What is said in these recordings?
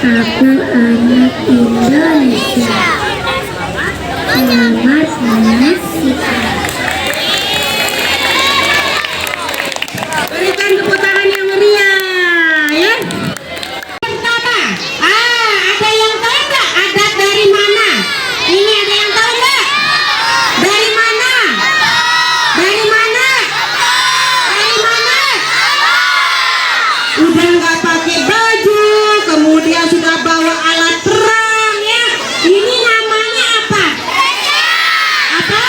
Aku anak Indonesia. Selamat menyaksikan. Berikan tepuk tangan yang meriah, ya. Pertama, ada yang tahu nggak adat dari mana? Ini ada yang tahu nggak? Dari mana? Dari mana? Dari mana? Udah nggak pakai baju, kemudian sudah bawa alat perang, ya. Ini namanya apa? Apa?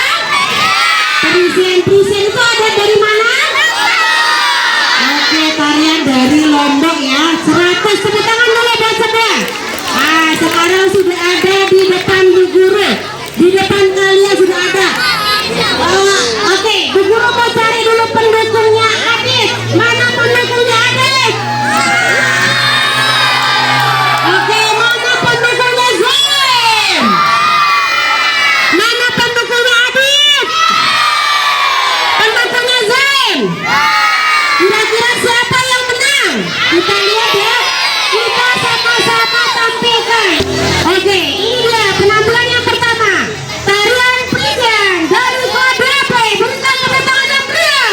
Perisian-perisian itu ada dari mana? Oke, tarian dari Lombok, ya. 100 tepuk tangan dulu buat sebelah. Sekarang sudah ada di depan Bu Guru. Di depan kalian sudah ada. Oke, Bu Guru mau cari dulu pendukungnya Adit. Mana pendukungnya Adit? Oke, mana pendukungnya Zain? Mana pendukungnya Adit? Pendukungnya Zain? Kira-kira siapa yang menang? Kita lihat, ya. Kita sama-sama tampilkan. Oke, ini dia penampilan yang pertama. Tarian perisian dari KDP. Berikan tepuk tangan yang meriah.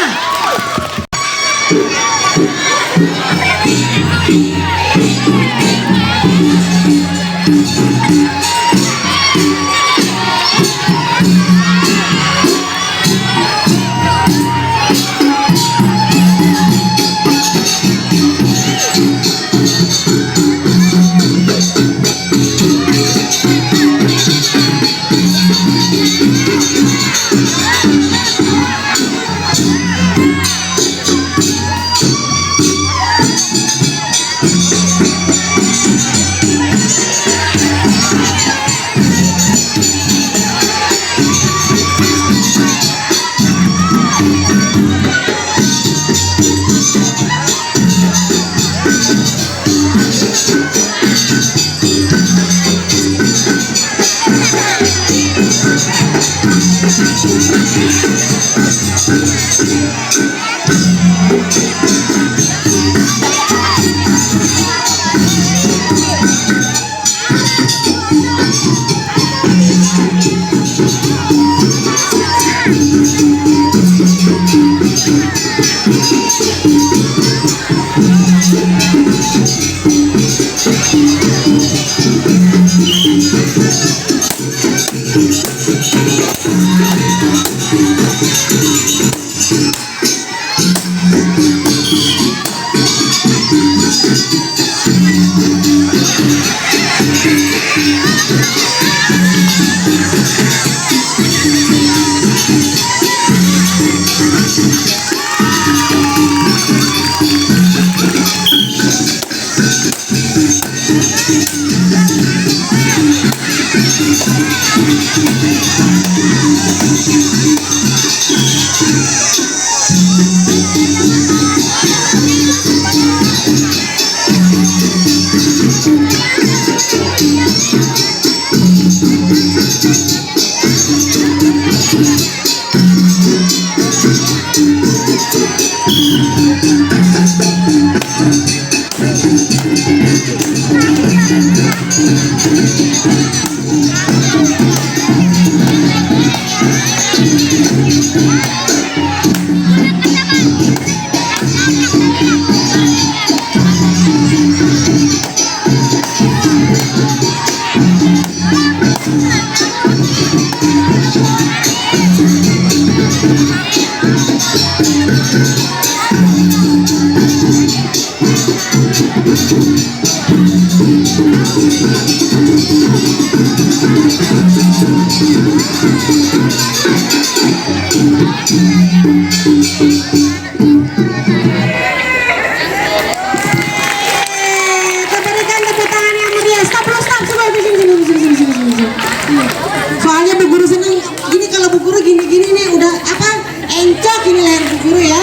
Soalnya Bu Guru senang gini, kalau Bu Guru gini-gini nih udah apa encok ini leher Bu Guru ya.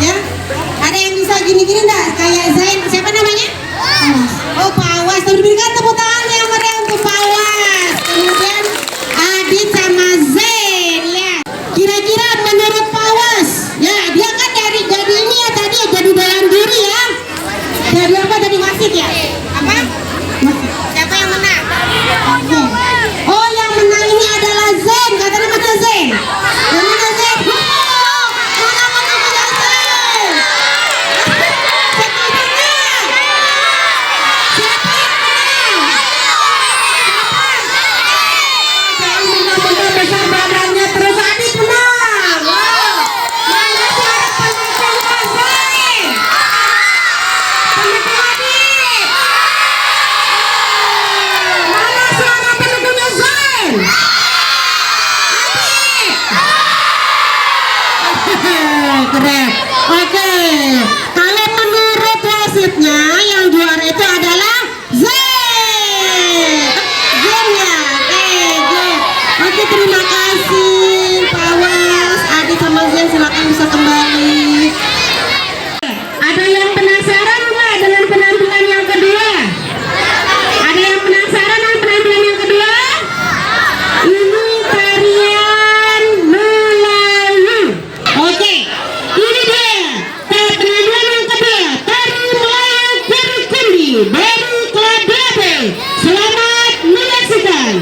Ya. Ada yang bisa gini-gini enggak? Kayak Zain, siapa namanya? Oh, Pawas. Berikan tepuk tangan yang meriah untuk Pawas. Kemudian Adit sama Zain ya. Kira-kira menurut Pawas, ya dia kan jadi ini ya tadi ya, jadi dalam diri ya. Jadi apa? Jadi wasit ya? Apa? Siapa yang menang? Oh, yang menang ini adalah Zain. Katanya mana Zain? Yang mana Zain? Mana Zain? Siapa yang menang? Siapa yang menang? Yang benar-benar besar badannya, terus Adit menang. Mana suara pendukungnya Zain? Pendukung Adit. Mana suara pendukungnya Zain? Keren. Oke. Kalau menurut wasitnya yang juara itu adalah Zain. Zain ya. Oke, terima kasih Pawas, Adit sama Zain, silakan bisa kembali. Ada yang penasaran nggak dengan penampilan yang kedua? Ada yang penasaran dengan penampilan yang kedua? Ini tarian Melayu. Oke, ini dia penampilan yang kedua, tari Melayu Berkundi dari Kladebe. Selamat menyaksikan.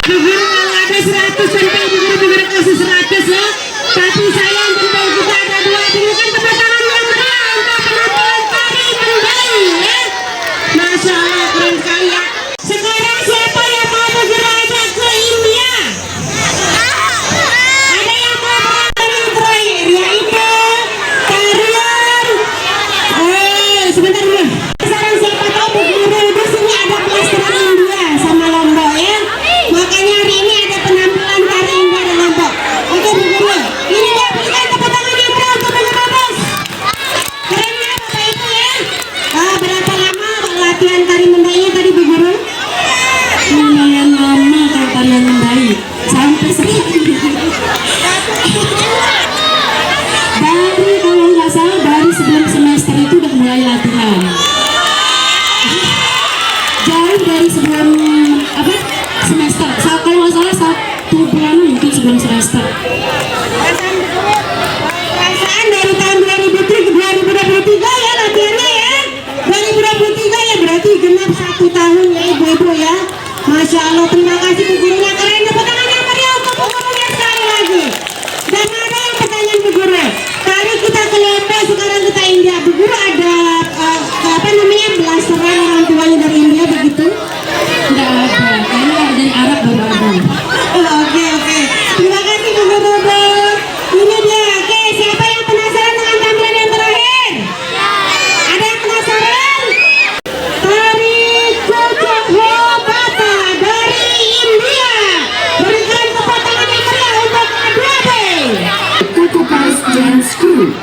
Negeri kalau ada 100 sampai negeri kasih 100 ya. Tapi sayang kita ada 2. Berikan tepuk tangan yang meriah untuk penampilan tari Mendai ya. Masya Allah keren sekali ya. Sekarang siapa yang mau bergerak ke India? Ada yang mau bergerak terakhir yaitu tarian. Sebentar dulu. Sekarang siapa tahu Bu Guru di sini ada pelestarian India sama Lombok ya. Makanya hari ini ada penampilan tari India dan Lombok. Oke Bu Guru, ini dia berikan tepuk tangan yang meriah untuk Bu Guru. Keren ya Bapak Ibu ya. Berapa lama latihan tari Mendainya tadi Bu Guru? Lumayan lama kalau tarian Mendai sampai sekarang. Dari kalau nggak salah dari sebelum semester itu udah mulai latihan. Jauh dari sebelum apa semester. Kalau nggak salah 1 bulan mungkin sebelum semester. Perasaan dari tahun 2023 ya latihannya ya. 2023 ya berarti genap 1 tahun ya ibu-ibu ya. Masya Allah, terima kasih Bu Gurunya. Keren, tepuk tangan yang meriah untuk Bu Gurunya sekali lagi. Dan ada yang pertanyaan Bu Guru. Tadi kita ke Lombok, sekarang kita India. Bu Guru ada apa namanya belasteran orang tuanya dari India begitu? Tidak ada, kayaknya dari Arab baru ada. Oke. Terima kasih Bu Guru. Ini dia. Oke, siapa yang penasaran dengan tampilan yang terakhir? Ada yang penasaran? Tari Cocok Hobata dari India. Berikan tepuk tangan yang meriah untuk adik-adik. Kutupas Dance Crew.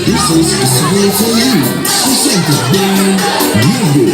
This is the song for you, presented by Yogo.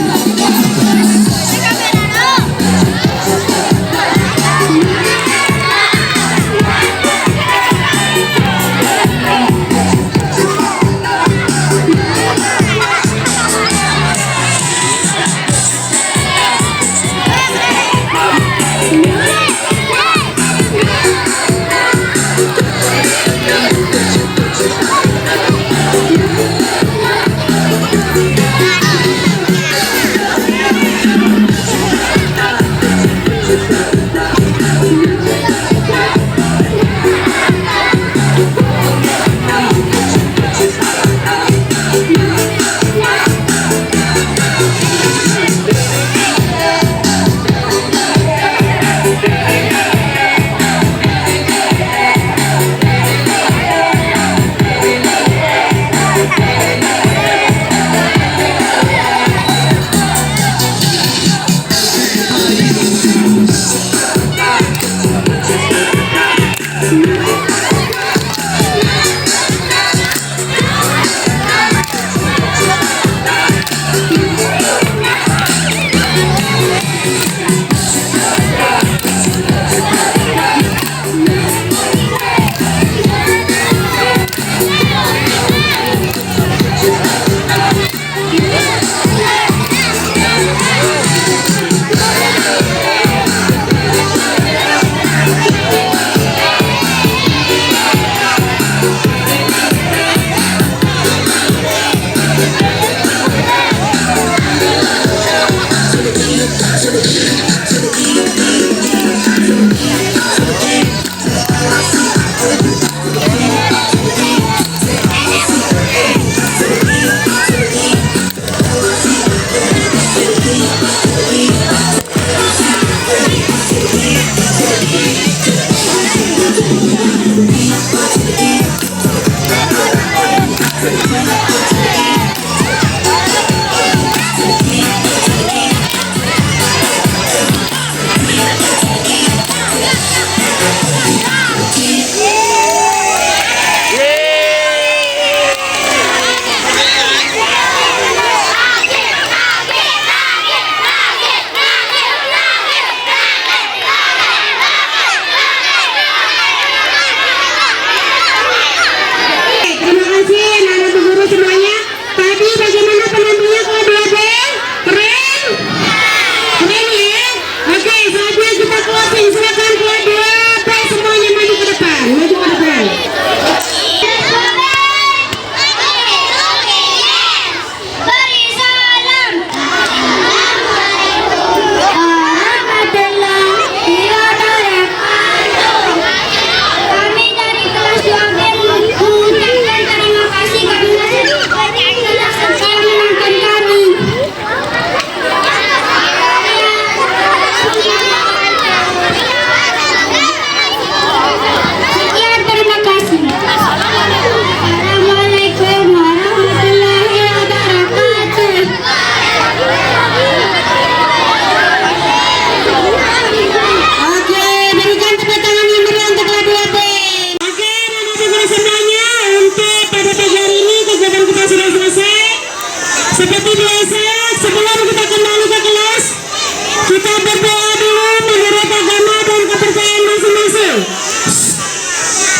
berdoa dulu menurut agama dan kepercayaan masing-masing.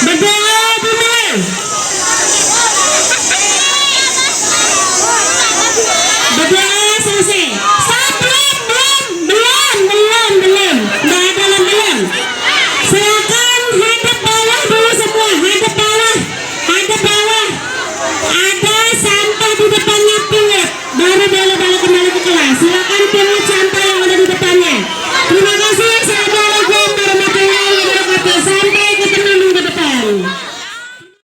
Berdoa dimulai. Berdoa selesai. Belum. Nggak ada belum. Silakan hadap bawah dulu semua. Hadap bawah. Ada sampah di depannya pilet. Baru boleh